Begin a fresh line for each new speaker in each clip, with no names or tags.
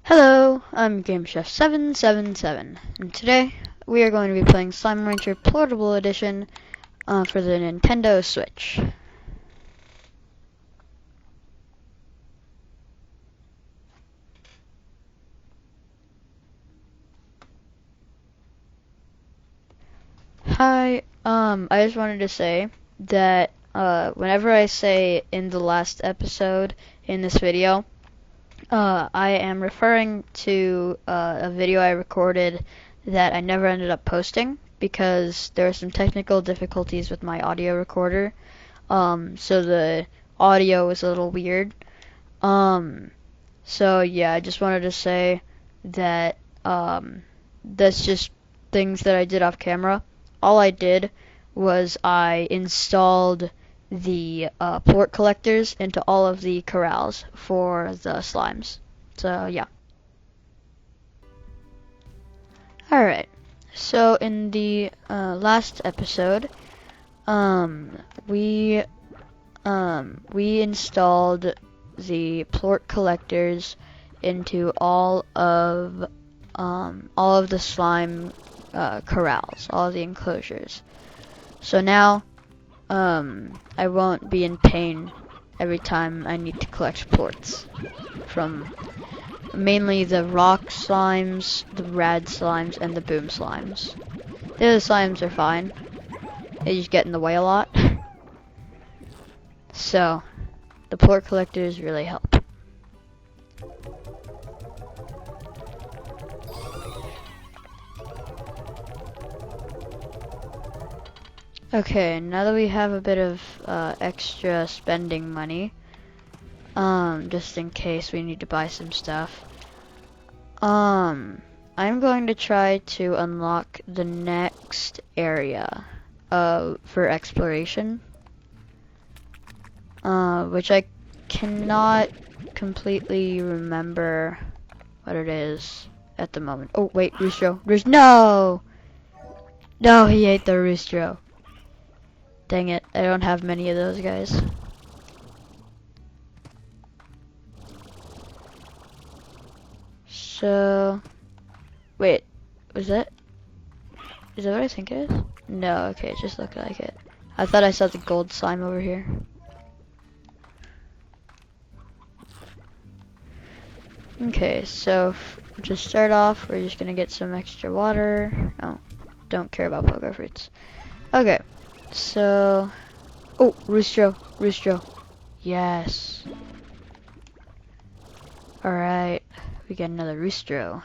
Hello, I'm GameChef777, and today we are going to be playing Slime Rancher Plortable Edition for the Nintendo Switch. Hi, I just wanted to say that whenever I say in the last episode in this video, I am referring to a video I recorded that I never ended up posting because there were some technical difficulties with my audio recorder. So the audio was a little weird. So yeah, I just wanted to say that that's just things that I did off camera. All I did was I installed the plort collectors into all of the corrals for the slimes. So yeah. Alright, so in the last episode, we installed the plort collectors into all of the slime corrals, all of the enclosures. So now I won't be in pain every time I need to collect plorts from mainly the rock slimes, the rad slimes, and the boom slimes. The other slimes are fine. They just get in the way a lot. So the plort collectors really help. Okay, now that we have a bit of extra spending money, just in case we need to buy some stuff, I'm going to try to unlock the next area for exploration, which I cannot completely remember what it is at the moment. Oh wait, Roostro. No! No, he ate the Roostro. Dang it, I don't have many of those guys. So, wait, is that what I think it is? No, okay, it just looked like it. I thought I saw the gold slime over here. Okay, so to start off, we're just gonna get some extra water. Oh, don't care about pogo fruits. Okay, so, oh, Roostro. Yes. Alright, we got another Roostro.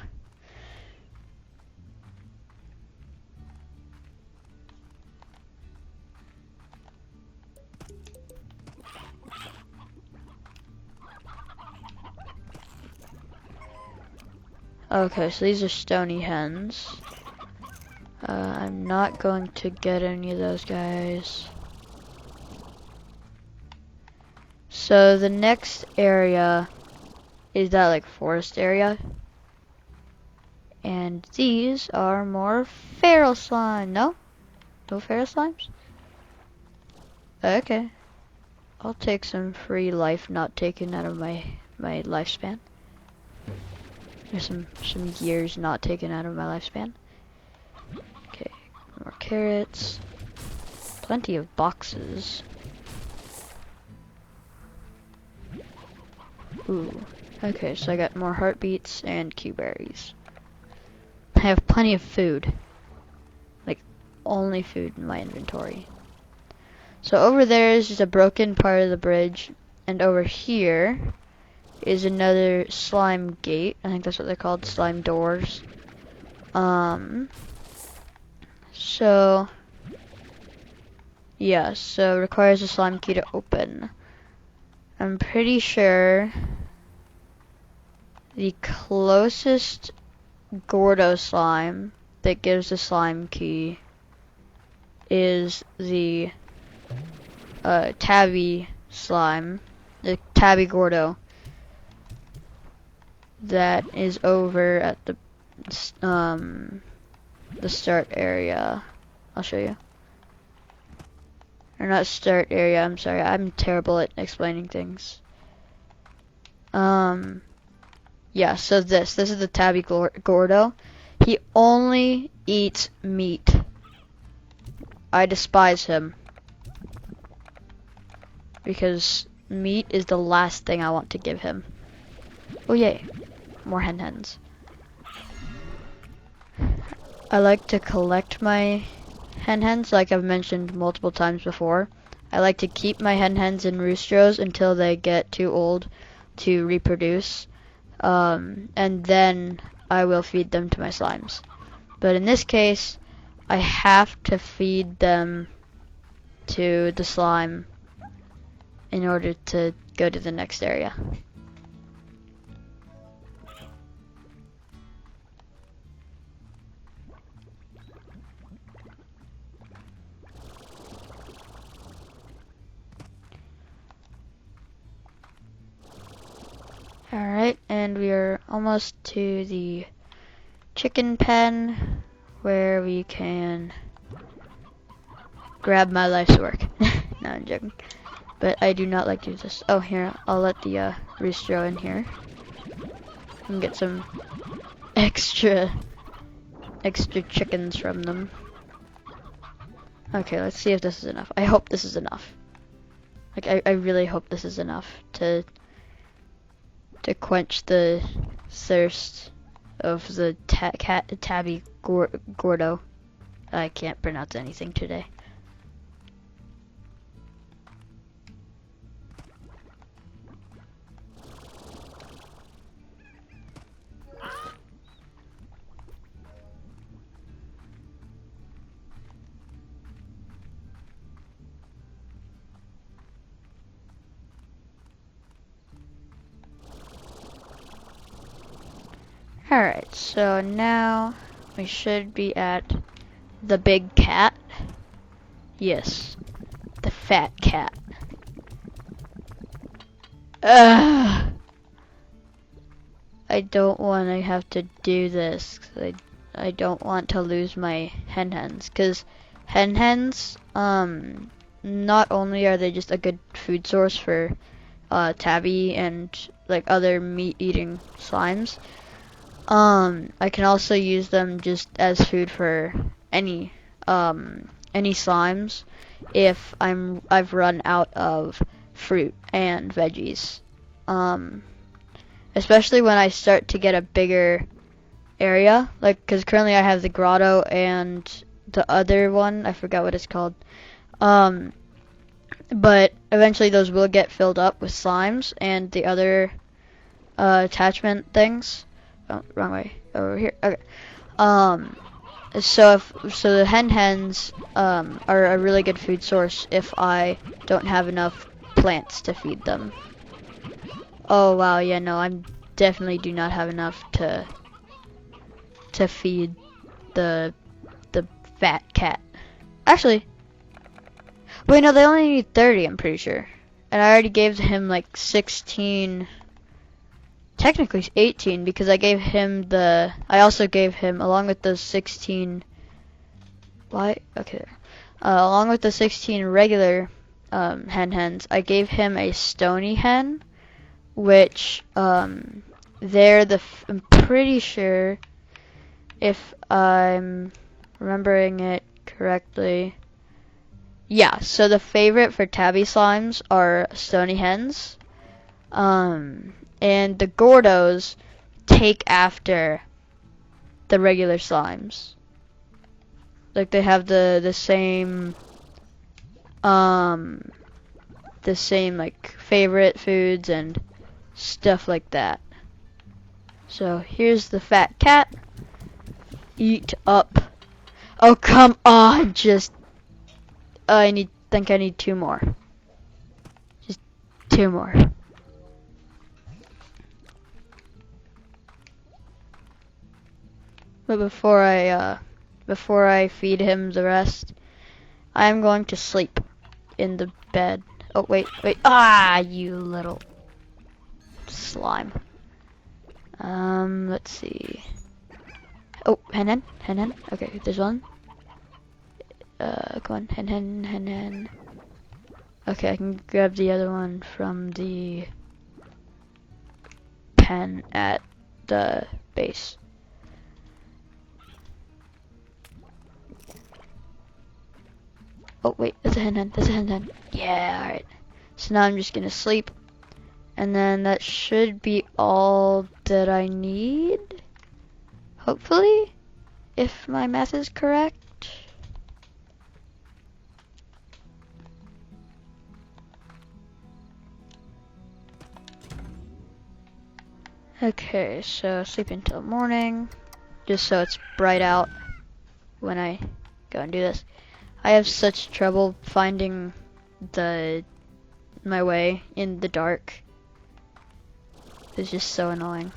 Okay, so these are stony hens. I'm not going to get any of those guys. So the next area is that like forest area. And these are more feral slime. No? No feral slimes? Okay. I'll take some free life not taken out of my lifespan. There's some years not taken out of my lifespan. Okay, more carrots. Plenty of boxes. Ooh. Okay, so I got more heartbeats and Q berries. I have plenty of food. Like, only food in my inventory. So over there is just a broken part of the bridge. And over here is another slime gate. I think that's what they're called, slime doors. So yeah, so requires a slime key to open. I'm pretty sure the closest Grotto slime that gives the slime key is the tabby slime, the tabby Grotto that is over at the start area. I'll show you. Or not start area, I'm sorry. I'm terrible at explaining things. Yeah, so this is the tabby Gordo. He only eats meat. I despise him because meat is the last thing I want to give him. Oh yay, more hens. I like to collect my hens, like I've mentioned multiple times before. I like to keep my hens in roostros until they get too old to reproduce, and then I will feed them to my slimes. But in this case, I have to feed them to the slime in order to go to the next area. Alright, and we are almost to the chicken pen where we can grab my life's work. No, I'm joking. But I do not like to use this. Oh, here, I'll let the roostro in here and get some extra chickens from them. Okay, let's see if this is enough. I hope this is enough. Like, I really hope this is enough to quench the thirst of the tabby Gordo. I can't pronounce anything today. Alright, so now we should be at the big cat. Yes, the fat cat. Ugh. I don't want to have to do this. I don't want to lose my hens. Because hens, not only are they just a good food source for tabby and like other meat-eating slimes, I can also use them just as food for any slimes if I've run out of fruit and veggies. Especially when I start to get a bigger area, like because currently I have the Grotto and the other one, I forgot what it's called. But eventually those will get filled up with slimes and the other attachment things. Oh, wrong way. Over here. Okay. So the hens are a really good food source if I don't have enough plants to feed them. Oh wow, yeah, no, I definitely do not have enough to feed the fat cat. Actually, wait, no, they only need 30, I'm pretty sure. And I already gave him like 16. Technically 18 because I gave him I also gave him along with the 16. Why? Okay. Along with the 16 regular hens, I gave him a stony hen, which I'm pretty sure, if I'm remembering it correctly. Yeah, so the favorite for tabby slimes are stony hens. And the Gordos take after the regular slimes. Like they have the same like favorite foods and stuff like that. So here's the fat cat. Eat up. Oh come on, I think I need 2 more. Just 2 more. But before I feed him the rest, I'm going to sleep in the bed. Oh wait. Ah, you little slime. Let's see. Oh, hen. Okay, there's one. Come on, hen. Okay, I can grab the other one from the pen at the base. Oh wait, there's a hen. There's a hen. Yeah, alright. So now I'm just gonna sleep. And then that should be all that I need. Hopefully. If my math is correct. Okay, so sleep until morning. Just so it's bright out when I go and do this. I have such trouble finding my way in the dark. It's just so annoying.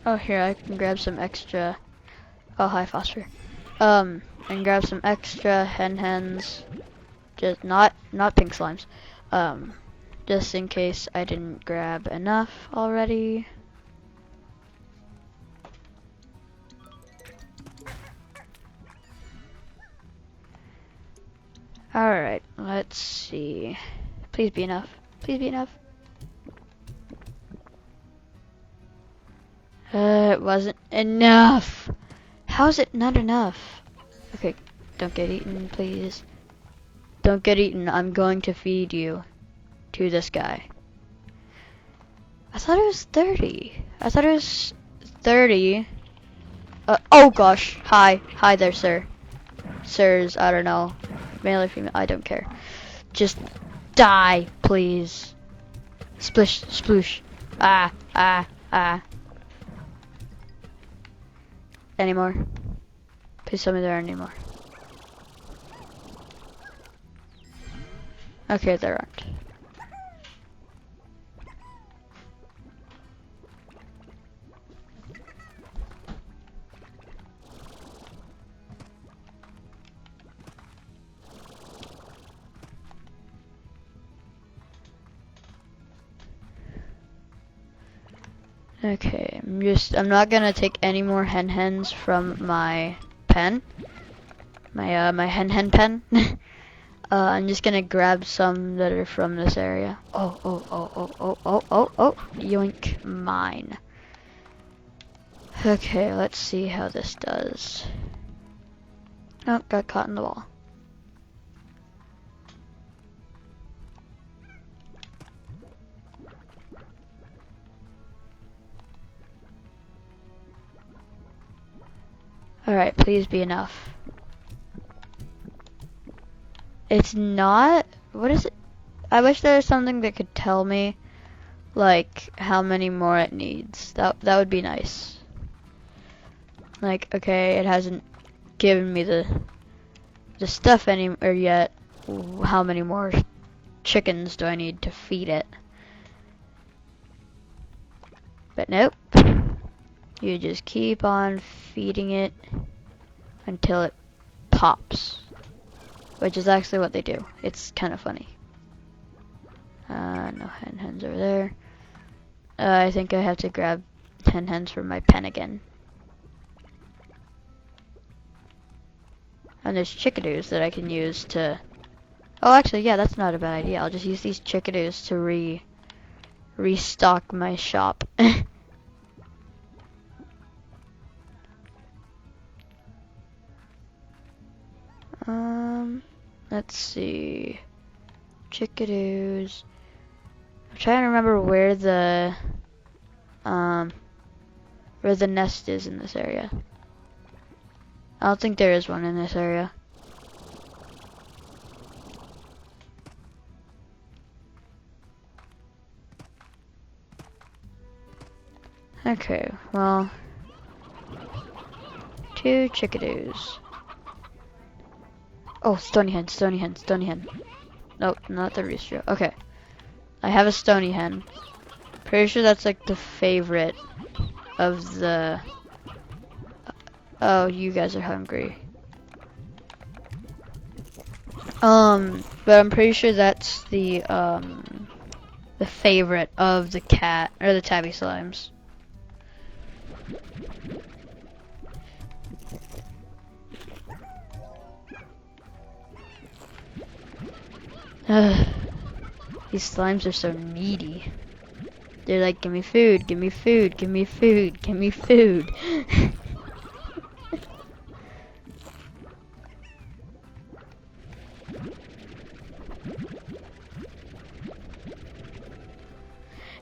Oh, here, I can grab some extra. Oh, hi, phosphor. And grab some extra hens. Just not pink slimes. Just in case I didn't grab enough already. Alright, let's see. Please be enough. Please be enough. It wasn't enough. How is it not enough? Okay, don't get eaten, please. Don't get eaten. I'm going to feed you to this guy. I thought it was 30. I thought it was 30. Oh gosh. Hi. Hi there, sir. Sirs, I don't know. Male or female, I don't care. Just die, please. Splish, sploosh. Ah, ah, ah. Any more? Please tell me there aren't any more. Okay, there aren't. Okay, I'm not gonna take any more hens from my pen. My hen pen. I'm just gonna grab some that are from this area. Oh, yoink, mine. Okay, let's see how this does. Oh, got caught in the wall. Alright, please be enough. It's not. What is it? I wish there was something that could tell me, like, how many more it needs. That would be nice. Like, okay, it hasn't given me the stuff anymore yet. How many more chickens do I need to feed it? But nope. You just keep on feeding it until it pops. Which is actually what they do. It's kind of funny. No hens over there. I think I have to grab 10 hens from my pen again. And there's chickadoos that I can use to... Oh, actually, yeah, that's not a bad idea. I'll just use these chickadoos to restock my shop. Let's see. Chickadoos. I'm trying to remember where the nest is in this area. I don't think there is one in this area. Okay, well, 2 chickadoos. Oh, stony hen, stony hen, stony hen. Nope, not the rooster. Okay. I have a stony hen. Pretty sure that's like the favorite of the... Oh, you guys are hungry. But I'm pretty sure that's the, the favorite of the cat or the tabby slimes. These slimes are so needy. They're like, give me food, give me food, give me food, give me food.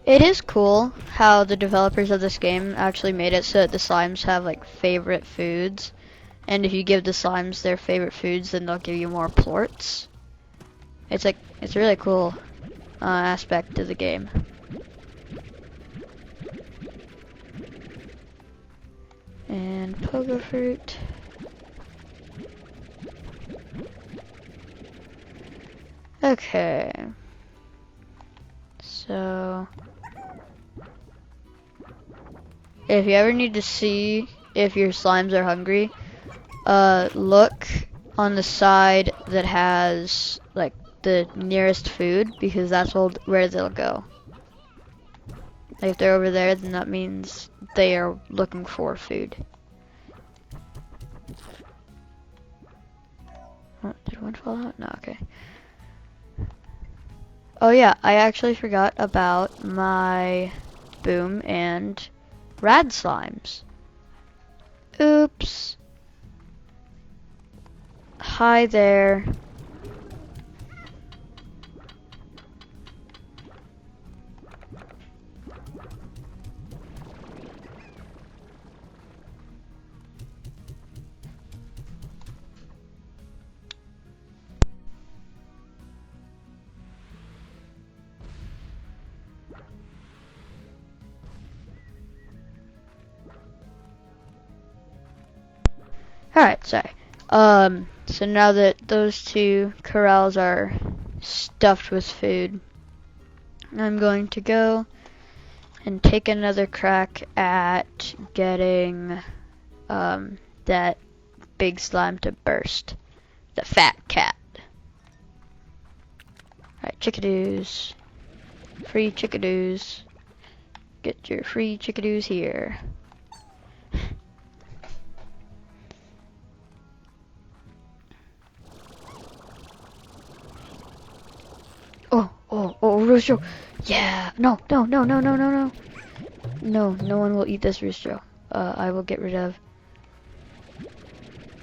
It is cool how the developers of this game actually made it so that the slimes have like favorite foods. And if you give the slimes their favorite foods, then they'll give you more plorts. It's a really cool aspect of the game. And pogo fruit. Okay. So, if you ever need to see if your slimes are hungry, look on the side that has like the nearest food, because that's where they'll go. Like if they're over there, then that means they are looking for food. Oh, did one fall out? No, okay. Oh yeah, I actually forgot about my boom and rad slimes. Oops. Hi there. Alright, sorry. So now that those two corrals are stuffed with food, I'm going to go and take another crack at getting that big slime to burst. The fat cat. Alright, chickadoos. Free chickadoos. Get your free chickadoos here. Oh, Rooster. Yeah. No. No, no one will eat this Rooster. I will get rid of.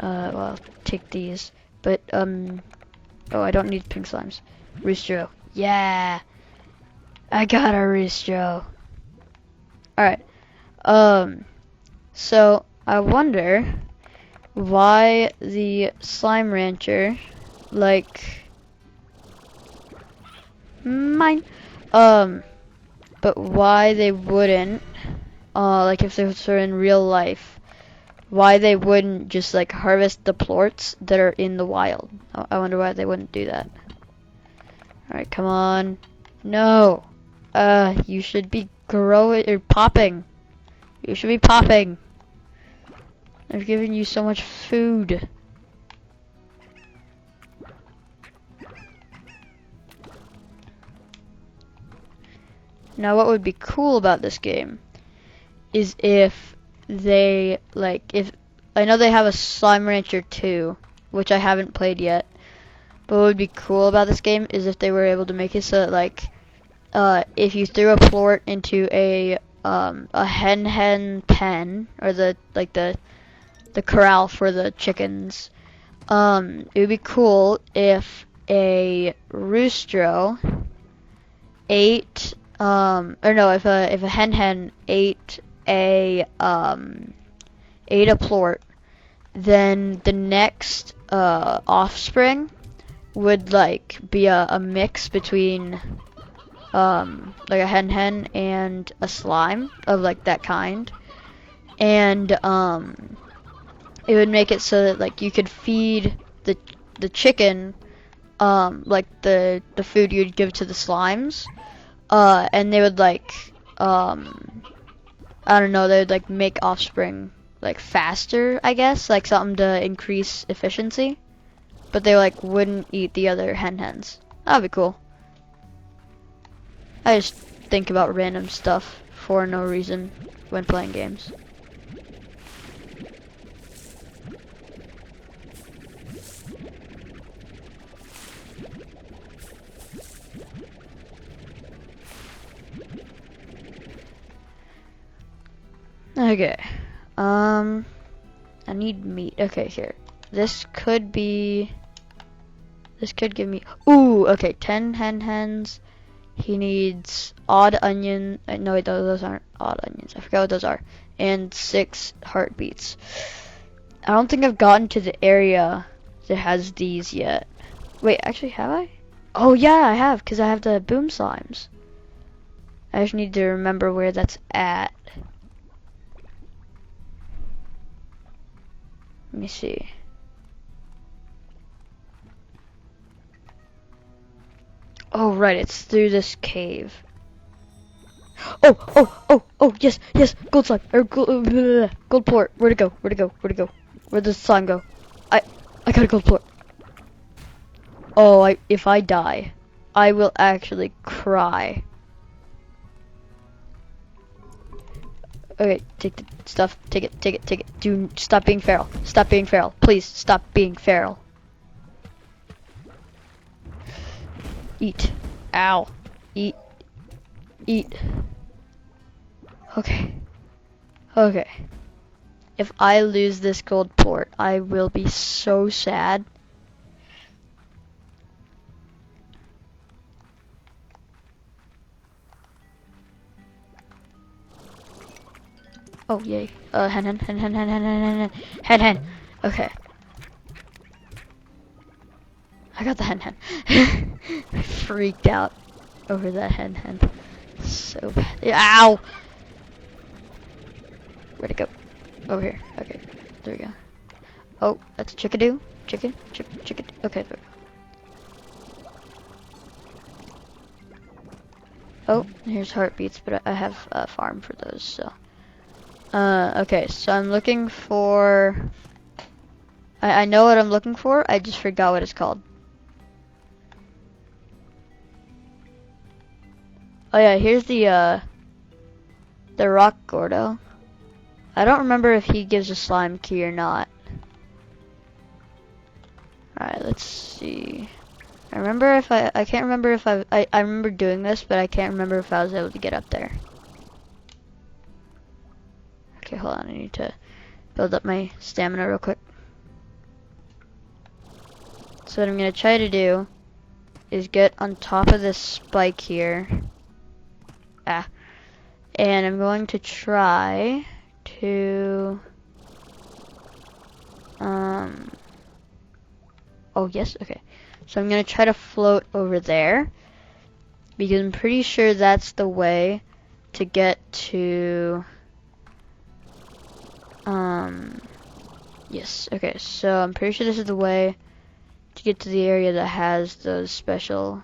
Well, I'll take these. But, oh, I don't need pink slimes. Rooster. Yeah. I got a Rooster. Alright. So, I wonder why the slime rancher, like, mine. But why they wouldn't, like if this were in real life, why they wouldn't just like harvest the plorts that are in the wild. I wonder why they wouldn't do that. Alright, come on. No. You should be growing or popping. You should be popping. They're giving you so much food. Now what would be cool about this game is if they, like, if, I know they have a Slime Rancher 2, which I haven't played yet, but what would be cool about this game is if they were able to make it so that, like, if you threw a plort into a hen pen, or the corral for the chickens, it would be cool if a roostro ate, or no, if a hen ate a plort, then the next offspring would like be a mix between like a hen and a slime of like that kind, and it would make it so that like you could feed the chicken like the food you'd give to the slimes, and they would like I don't know, they would like make offspring like faster, I guess, like something to increase efficiency, but they like wouldn't eat the other hens. That'd be cool. I just think about random stuff for no reason when playing games. Okay. I need meat. Okay, here. This could give me, ooh, okay, 10 hens. He needs odd onion. No, wait, those aren't odd onions. I forgot what those are. And 6 heartbeats. I don't think I've gotten to the area that has these yet. Wait, actually, have I? Oh, yeah, I have, because I have the boom slimes. I just need to remember where that's at. Let me see. Oh, right, it's through this cave. Oh, yes, gold slime, or gold plort. Where'd it go? Where'd the slime go? I got a gold plort. Oh, if I die, I will actually cry. Okay, take the stuff, take it. Stop being feral. Please, stop being feral. Eat. Ow. Eat. Okay. If I lose this gold port, I will be so sad. Oh, yay. Hen. Okay. I got the hen. I freaked out over that hen. So bad. Ow! Where'd it go? Over here. Okay. There we go. Oh, that's a chickadee. Chicken. Okay, there we go. Oh, here's heartbeats, but I have a farm for those, so. Okay, so I'm looking for... I know what I'm looking for, I just forgot what it's called. Oh yeah, here's the rock Grotto. I don't remember if he gives a slime key or not. Alright, let's see. I can't remember if I remember doing this, but I can't remember if I was able to get up there. Okay, hold on, I need to build up my stamina real quick. So what I'm gonna try to do is get on top of this spike here. And I'm going to try to oh yes, okay. So I'm gonna try to float over there because I'm pretty sure that's the way to get to yes, okay, so I'm pretty sure this is the way to get to the area that has those special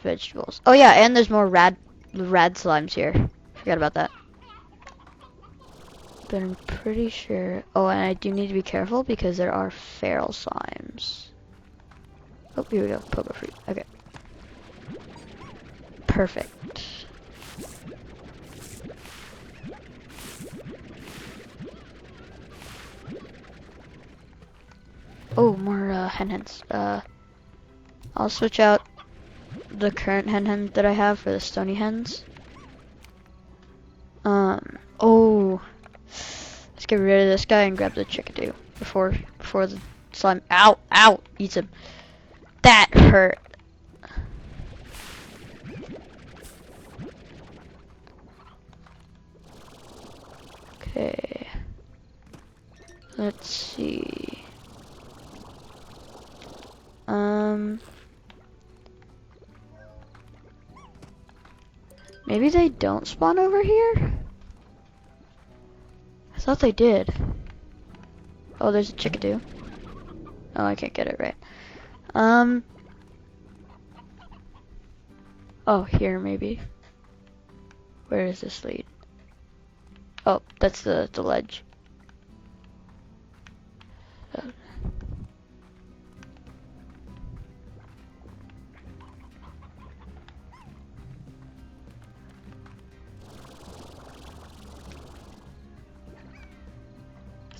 vegetables. Oh yeah, and there's more rad slimes here. Forgot about that. But I'm pretty sure... Oh, and I do need to be careful because there are feral slimes. Oh, here we go. Pogo fruit. Okay. Perfect. Oh, more hens. I'll switch out the current hen that I have for the stony hens. Oh... Let's get rid of this guy and grab the chickadee before the slime. Ow! Eats him. That hurt. Okay. Let's see. Maybe they don't spawn over here? I thought they did. Oh, there's a chickadee. Oh, I can't get it right. Oh, here maybe. Where does this lead? Oh, that's the ledge.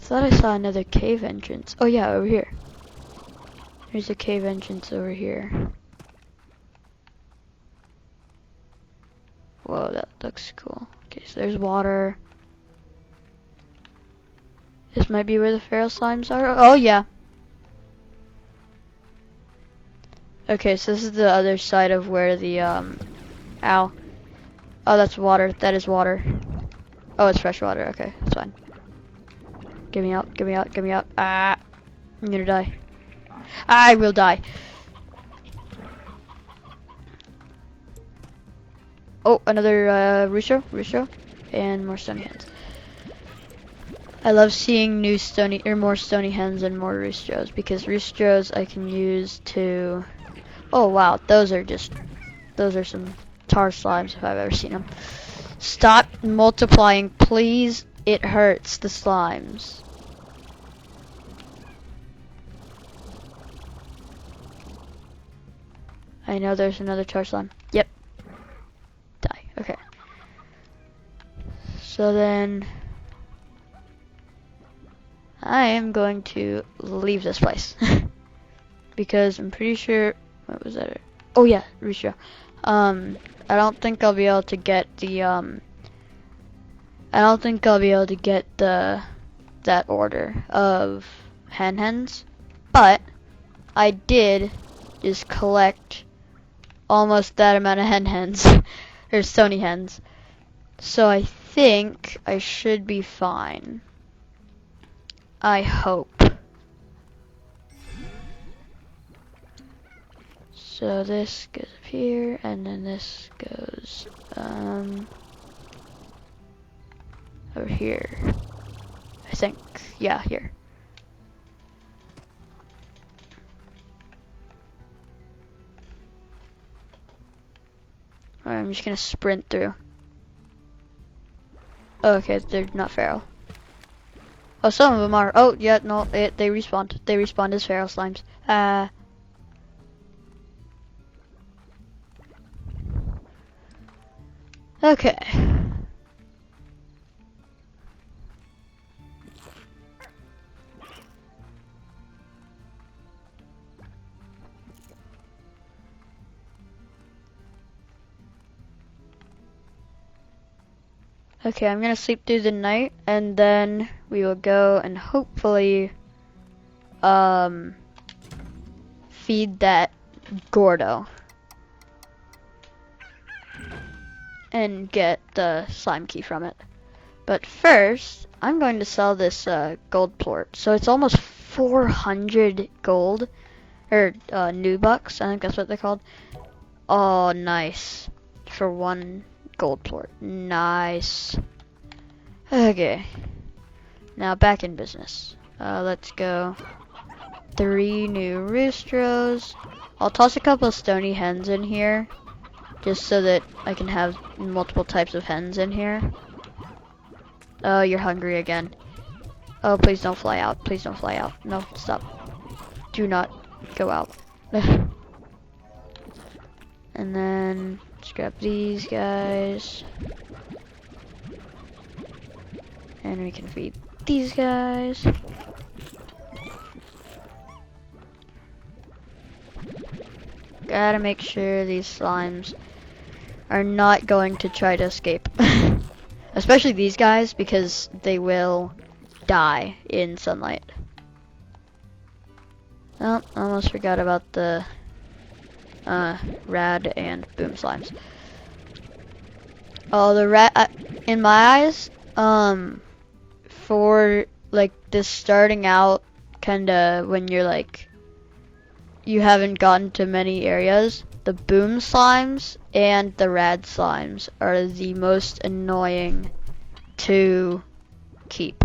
thought I saw another cave entrance. Oh yeah, over here. There's a cave entrance over here. Whoa, that looks cool. Okay, so there's water. This might be where the feral slimes are. Oh yeah. Okay, so this is the other side of where the ow. Oh, that's water. That is water. Oh, it's fresh water. Okay, that's fine. Get me out, get me out, get me out. Ah, I'm gonna die. I will die. Oh, another rooster, and more stony hens. I love seeing new more stony hens and more roosters because roosters I can use to. Oh wow, those are some tar slimes if I've ever seen them. Stop multiplying, please. It hurts the slimes. I know there's another tar slime. Yep. Die. Okay. So then I am going to leave this place because I'm pretty sure. What was that? Oh yeah, Risha. I don't think I'll be able to get the I don't think I'll be able to get that order of hens, but I did just collect almost that amount of hens or stony hens. So I think I should be fine. I hope. So this goes up here, and then this goes over here. I think, yeah, here. Alright, I'm just gonna sprint through. Oh, okay, they're not feral. Oh, some of them are. Oh, yeah, no, they respawned. They respawned as feral slimes. Okay. Okay, I'm gonna sleep through the night, and then we will go and hopefully feed that Grotto and get the slime key from it. But first, I'm going to sell this gold plort. So it's almost 400 gold, or new bucks, I think that's what they're called. Oh, nice. For one gold plort. Nice. Okay. Now back in business. Let's go. 3 new roosters. I'll toss a couple of stony hens in here, just so that I can have multiple types of hens in here. Oh, you're hungry again. Oh, please don't fly out. Please don't fly out. No, stop. Do not go out. And then let's grab these guys. And we can feed these guys. Gotta make sure these slimes are not going to try to escape. Especially these guys, because they will die in sunlight. Oh, almost forgot about the rad and boom slimes. Oh, the rat, in my eyes, for like this starting out, kinda when you're like, you haven't gotten to many areas, the boom slimes and the rad slimes are the most annoying to keep.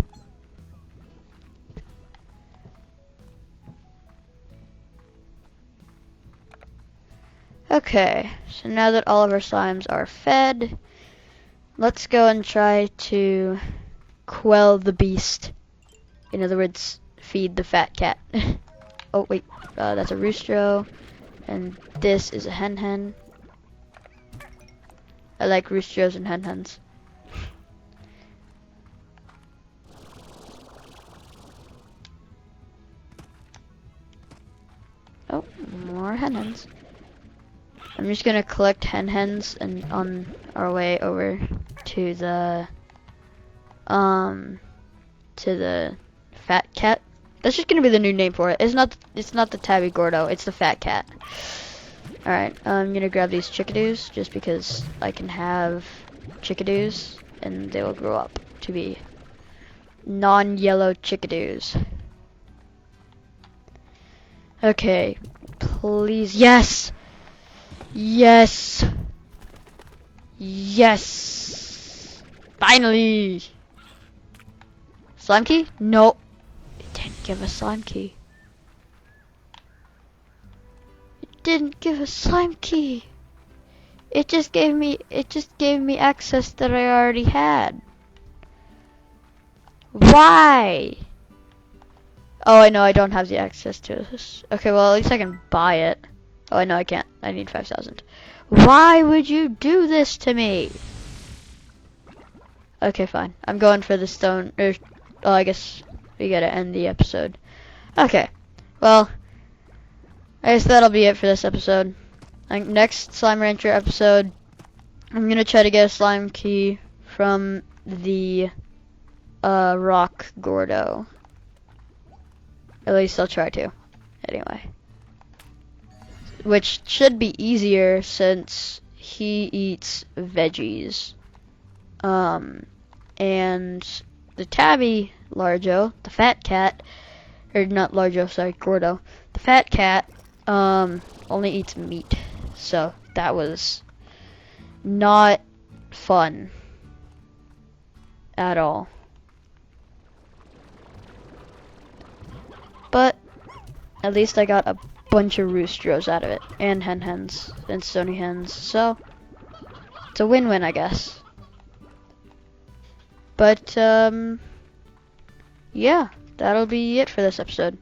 Okay, so now that all of our slimes are fed, let's go and try to quell the beast. In other words, feed the fat cat. Oh wait, that's a rooster, and this is a hen. I like roosters and hens. Oh, more hens. I'm just gonna collect hens and on our way over to the fat cat. That's just gonna be the new name for it. It's not the tabby Grotto, it's the fat cat. Alright, I'm gonna grab these chickadoos just because I can have chickadoos and they will grow up to be non-yellow chickadoos. Okay, please, yes! Yes! Yes! Finally! Slime key? No. It didn't give a slime key. It didn't give a slime key. It just gave me access that I already had. Why? Oh, I know I don't have the access to this. Okay, well at least I can buy it. Oh, I know I can't. I need 5,000. Why would you do this to me? Okay, fine. I'm going for the stone. Oh, I guess we gotta end the episode. Okay. Well, I guess that'll be it for this episode. Next Slime Rancher episode, I'm gonna try to get a slime key from the rock Gordo. At least I'll try to. Anyway. Which should be easier since he eats veggies. And the tabby Largo, the fat cat, or not Largo, sorry, Gordo. The fat cat, only eats meat. So that was not fun at all. But at least I got a bunch of roostros out of it, and hens, and stony hens, so it's a win-win, I guess. But, yeah, that'll be it for this episode.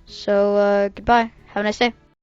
So, goodbye. Have a nice day.